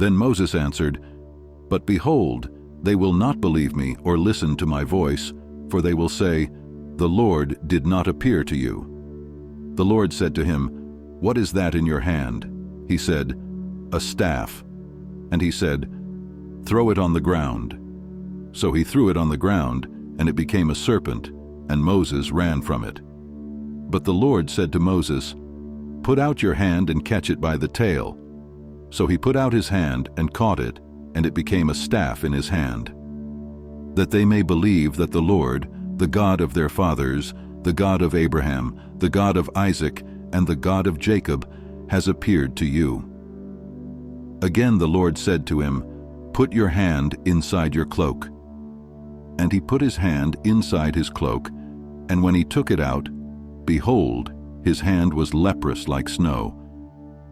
Then Moses answered, "But behold, they will not believe me or listen to my voice, for they will say, 'The Lord did not appear to you.'" The Lord said to him, "What is that in your hand?" He said, "A staff." And he said, "Throw it on the ground." So he threw it on the ground, and it became a serpent, and Moses ran from it. But the Lord said to Moses, "Put out your hand and catch it by the tail." So he put out his hand and caught it, and it became a staff in his hand. That they may believe that the Lord, the God of their fathers, the God of Abraham, the God of Isaac, and the God of Jacob, has appeared to you. Again the Lord said to him, "Put your hand inside your cloak." And he put his hand inside his cloak, and when he took it out, behold, his hand was leprous like snow.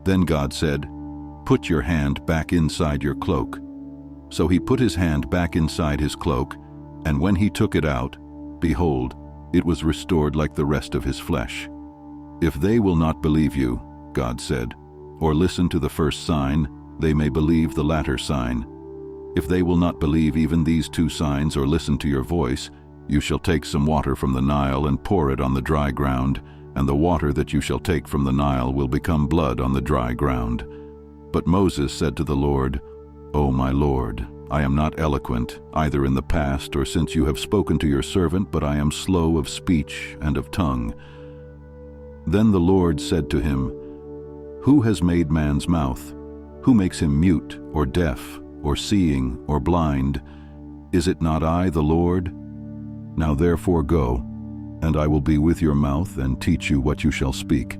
Then God said, "Put your hand back inside your cloak." So he put his hand back inside his cloak, and when he took it out, behold, it was restored like the rest of his flesh. If they will not believe you, God said, or listen to the first sign, they may believe the latter sign. If they will not believe even these two signs or listen to your voice, you shall take some water from the Nile and pour it on the dry ground, and the water that you shall take from the Nile will become blood on the dry ground. But Moses said to the Lord, "O my Lord, I am not eloquent, either in the past or since you have spoken to your servant, but I am slow of speech and of tongue." Then the Lord said to him, "Who has made man's mouth? Who makes him mute or deaf or seeing or blind? Is it not I, the Lord? Now therefore go, and I will be with your mouth and teach you what you shall speak."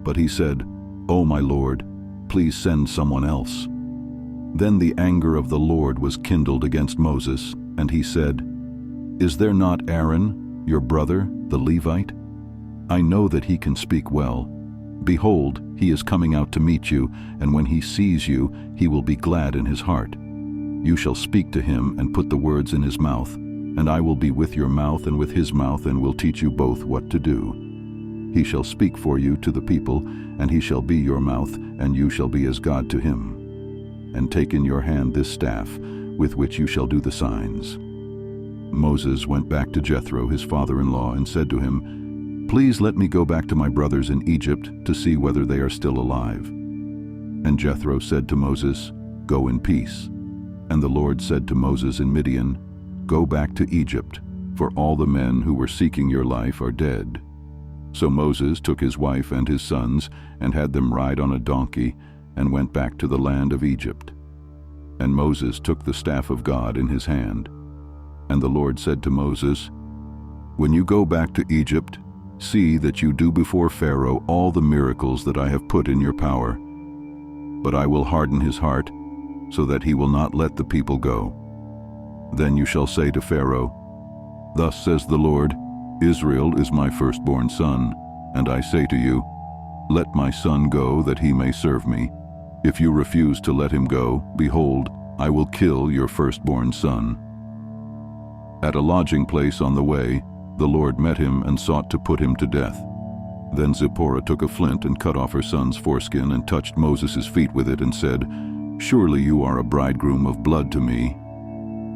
But he said, "O my Lord, please send someone else." Then the anger of the Lord was kindled against Moses, and he said, "Is there not Aaron, your brother, the Levite? I know that he can speak well. Behold, he is coming out to meet you, and when he sees you, he will be glad in his heart. You shall speak to him and put the words in his mouth, and I will be with your mouth and with his mouth, and will teach you both what to do. He shall speak for you to the people, and he shall be your mouth, and you shall be as God to him. And take in your hand this staff, with which you shall do the signs." Moses went back to Jethro, his father-in-law, and said to him, "Please let me go back to my brothers in Egypt to see whether they are still alive." And Jethro said to Moses, "Go in peace." And the Lord said to Moses in Midian, "Go back to Egypt, for all the men who were seeking your life are dead." So Moses took his wife and his sons, and had them ride on a donkey, and went back to the land of Egypt. And Moses took the staff of God in his hand. And the Lord said to Moses, "When you go back to Egypt, see that you do before Pharaoh all the miracles that I have put in your power. But I will harden his heart, so that he will not let the people go. Then you shall say to Pharaoh, 'Thus says the Lord, Israel is my firstborn son, and I say to you, let my son go that he may serve me. If you refuse to let him go, behold, I will kill your firstborn son.'" At a lodging place on the way, the Lord met him and sought to put him to death. Then Zipporah took a flint and cut off her son's foreskin and touched Moses' feet with it and said, "Surely you are a bridegroom of blood to me."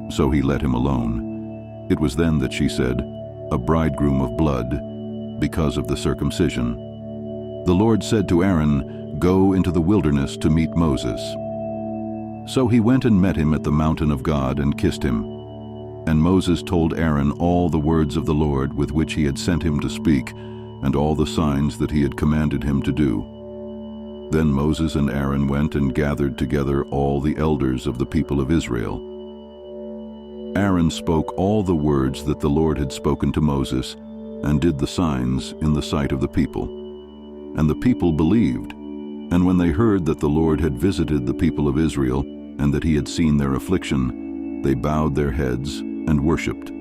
So he let him alone. It was then that she said, "A bridegroom of blood," because of the circumcision. The Lord said to Aaron, "Go into the wilderness to meet Moses." So he went and met him at the mountain of God and kissed him. And Moses told Aaron all the words of the Lord with which he had sent him to speak, and all the signs that he had commanded him to do. Then Moses and Aaron went and gathered together all the elders of the people of Israel. Aaron spoke all the words that the Lord had spoken to Moses, and did the signs in the sight of the people. And the people believed. And when they heard that the Lord had visited the people of Israel, and that he had seen their affliction, they bowed their heads and worshipped.